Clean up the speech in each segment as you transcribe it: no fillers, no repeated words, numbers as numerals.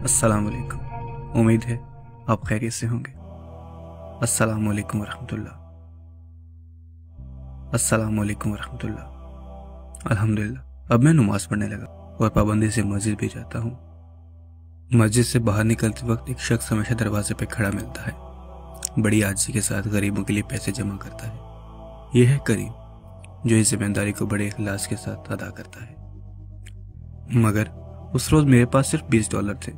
अस्सलाम वालेकुम। उम्मीद है आप खैरियत से होंगे। अस्सलाम वालेकुम वरहमतुल्लाह। अस्सलाम वालेकुम वरहमतुल्लाह। अल्हम्दुलिल्लाह अब मैं नमाज पढ़ने लगा और पाबंदी से मस्जिद भी जाता हूँ। मस्जिद से बाहर निकलते वक्त एक शख्स हमेशा दरवाजे पे खड़ा मिलता है। बड़ी आजिज़ी के साथ गरीबों के लिए पैसे जमा करता है। यह है करीम, जो इस जिम्मेदारी को बड़े इखलास के साथ अदा करता है। मगर उस रोज मेरे पास सिर्फ $20 थे।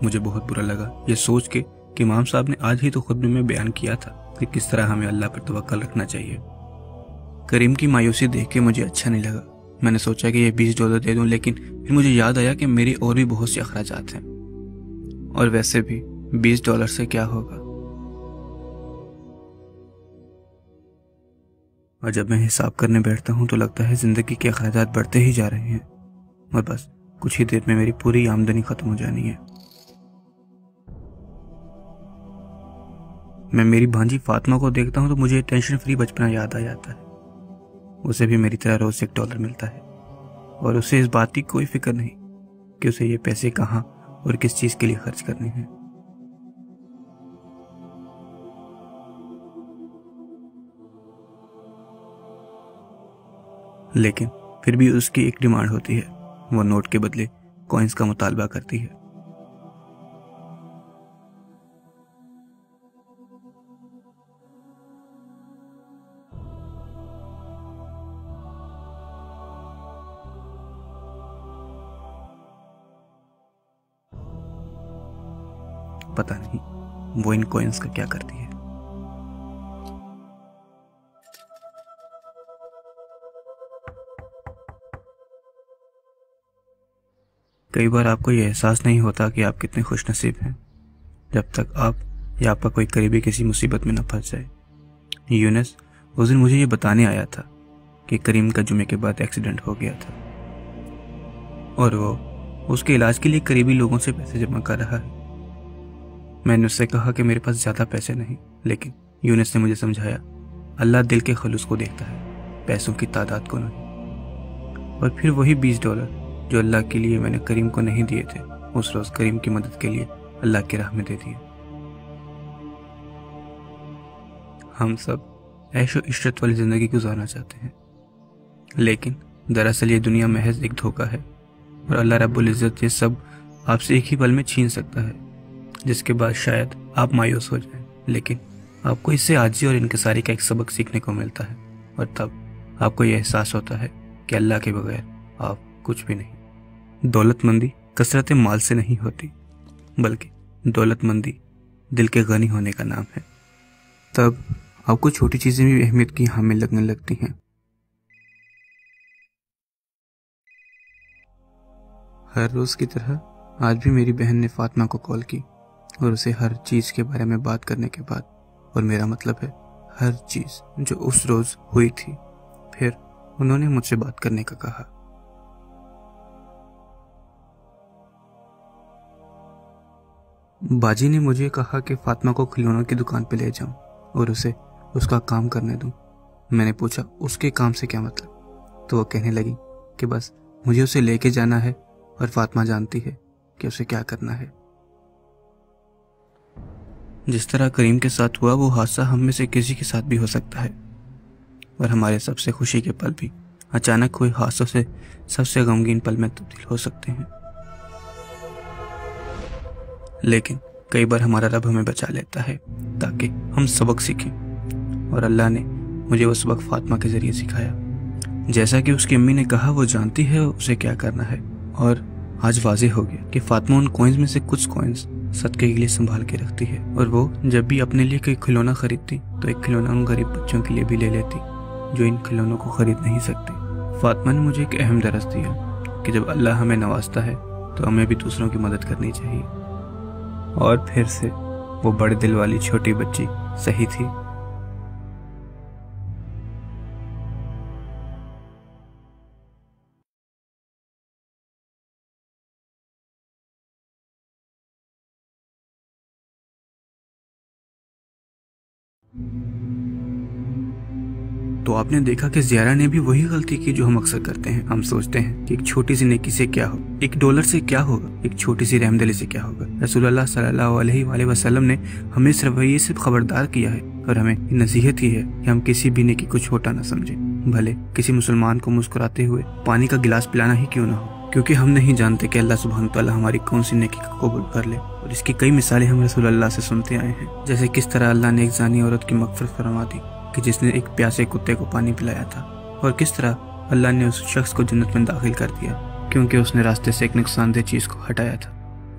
मुझे बहुत बुरा लगा ये सोच के कि इमाम साहब ने आज ही तो खुतबे में बयान किया था कि किस तरह हमें अल्लाह पर तवक्कल रखना चाहिए। करीम की मायूसी देख के मुझे अच्छा नहीं लगा। मैंने सोचा कि ये $20 दे दूं, लेकिन फिर मुझे याद आया कि मेरी और भी बहुत से अखराजात हैं, और वैसे भी $20 से क्या होगा। और जब मैं हिसाब करने बैठता हूं तो लगता है जिंदगी के अखराजात बढ़ते ही जा रहे हैं और बस कुछ ही देर में मेरी पूरी आमदनी खत्म हो जानी है। मैं मेरी भांजी फातिमा को देखता हूं तो मुझे टेंशन फ्री बचपना याद आ जाता है। उसे भी मेरी तरह रोज $1 मिलता है और उसे इस बात की कोई फिक्र नहीं कि उसे ये पैसे कहाँ और किस चीज के लिए खर्च करने हैं। लेकिन फिर भी उसकी एक डिमांड होती है। वो नोट के बदले कॉइन्स का मुतालबा करती है। पता नहीं वो इन कॉइन्स का क्या करती है। कई बार आपको यह एहसास नहीं होता कि आप कितने खुशनसीब हैं जब तक आप या आपका कोई करीबी किसी मुसीबत में न फंस जाए। यूनुस उस दिन मुझे ये बताने आया था कि करीम का जुमे के बाद एक्सीडेंट हो गया था और वो उसके इलाज के लिए करीबी लोगों से पैसे जमा कर रहा है। मैंने उससे कहा कि मेरे पास ज्यादा पैसे नहीं, लेकिन यूनुस ने मुझे समझाया, अल्लाह दिल के खलूस को देखता है, पैसों की तादाद को नहीं। और फिर वही $20 जो अल्लाह के लिए मैंने करीम को नहीं दिए थे, उस रोज करीम की मदद के लिए अल्लाह की राह में दे दिए। हम सब ऐशो इशरत वाली जिंदगी गुजारना चाहते हैं, लेकिन दरअसल ये दुनिया महज एक धोखा है और अल्लाह रब्बुल इज्जत ये सब आपसे एक ही पल में छीन सकता है, जिसके बाद शायद आप मायूस हो जाएं। लेकिन आपको इससे आजी और इनकिसारी का एक सबक सीखने को मिलता है और तब आपको यह एहसास होता है कि अल्लाह के बगैर आप कुछ भी नहीं। दौलतमंदी कसरत माल से नहीं होती, बल्कि दौलतमंदी दिल के गनी होने का नाम है। तब आपको छोटी चीजें भी अहमियत की हामिल लगने लगती हैं। हर रोज की तरह आज भी मेरी बहन ने फातिमा को कॉल की और उसे हर चीज के बारे में बात करने के बाद, और मेरा मतलब है हर चीज जो उस रोज हुई थी, फिर उन्होंने मुझसे बात करने का कहा। बाजी ने मुझे कहा कि फातिमा को खिलौनों की दुकान पे ले जाऊं और उसे उसका काम करने दूं। मैंने पूछा उसके काम से क्या मतलब, तो वो कहने लगी कि बस मुझे उसे लेके जाना है और फातिमा जानती है कि उसे क्या करना है। जिस तरह करीम के साथ हुआ वो हादसा हम में से किसी के साथ भी हो सकता है, और हमारे सबसे खुशी के पल भी अचानक हुए हादसों से सबसे गमगीन पल में तब्दील हो सकते हैं। लेकिन कई बार हमारा रब हमें बचा लेता है ताकि हम सबक सीखें, और अल्लाह ने मुझे वो सबक फातिमा के जरिए सिखाया। जैसा कि उसकी अम्मी ने कहा, वो जानती है उसे क्या करना है, और आज वाज़ेह हो गया कि फातिमा उन कॉइन्स में से कुछ कॉइन्स सदके के लिए संभाल के रखती है, और वो जब भी अपने लिए कोई खिलौना खरीदती तो एक खिलौना उन गरीब बच्चों के लिए भी ले लेती जो इन खिलौनों को खरीद नहीं सकते। फातिमा ने मुझे एक अहम दरस दिया कि जब अल्लाह हमें नवाजता है तो हमें भी दूसरों की मदद करनी चाहिए। और फिर से वो बड़े दिल वाली छोटी बच्ची सही थी। तो आपने देखा कि ज़ियारा ने भी वही गलती की जो हम अक्सर करते हैं। हम सोचते हैं कि एक छोटी सी नेकी से क्या हो, $1 से क्या होगा, एक छोटी सी रहमदिली से क्या होगा। रसूलुल्लाह सल्लल्लाहु अलैहि वसल्लम ने हमें इस रवैये से खबरदार किया है और हमें नसीहत की है कि हम किसी भी नेकी को छोटा न समझें, भले किसी मुसलमान को मुस्कुराते हुए पानी का गिलास पिलाना ही क्यों ना हो, क्योंकि हम नहीं जानते कि अल्लाह सुब्हान तआला हमारी कौन सी नेकी को कबूल कर ले। और इसकी कई मिसालें हम रसूलुल्लाह से सुनते आए हैं, जैसे किस तरह अल्लाह ने एक जानी औरत की मग़फ़िरत फरमा दी कि जिसने एक प्यासे कुत्ते को पानी पिलाया था, और किस तरह अल्लाह ने उस शख्स को जन्नत में दाखिल कर दिया क्योंकि उसने रास्ते से एक नुकसानदेह चीज़ को हटाया था।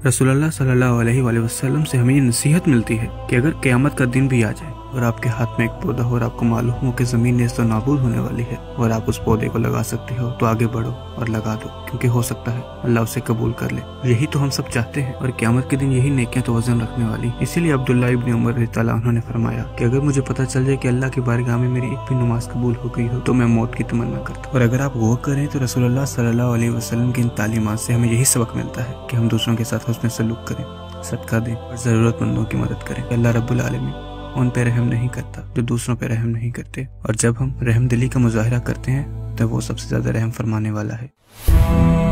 रसूलुल्लाह सल्लल्लाहु अलैहि वसल्लम से हमें ये नसीहत मिलती है कि अगर क़यामत का दिन भी आ जाए और आपके हाथ में एक पौधा हो और आपको मालूम हो कि ज़मीन नेस्त और नाबूद होने वाली है और आप उस पौधे को लगा सकते हो, तो आगे बढ़ो और लगा दो, क्योंकि हो सकता है अल्लाह उसे कबूल कर ले। यही तो हम सब चाहते हैं, और क़यामत के दिन यही नेकियां तो वजन रखने वाली। इसीलिए अब्दुल्लाह इब्न उमर रज़ियल्लाहु अन्हु ने फरमाया कि अगर मुझे पता चल जाए कि अल्लाह की बारगाह में मेरी एक भी नमाज कबूल हो गई हो तो मैं मौत की तमन्ना करता। और अगर आप गौर करें तो रसूलुल्लाह सल्लल्लाहु अलैहि वसल्लम की इन तालीमात से हमें यही सबक मिलता है कि हम दूसरों के साथ हुस्न सलूक करें, सदका दें और ज़रूरतमंदों की मदद करें। अल्लाह रब्बुल आलमीन उन पे रहम नहीं करता जो दूसरों पे रहम नहीं करते, और जब हम रहमदिली का मुजाहिरा करते हैं तब वो सबसे ज्यादा रहम फरमाने वाला है।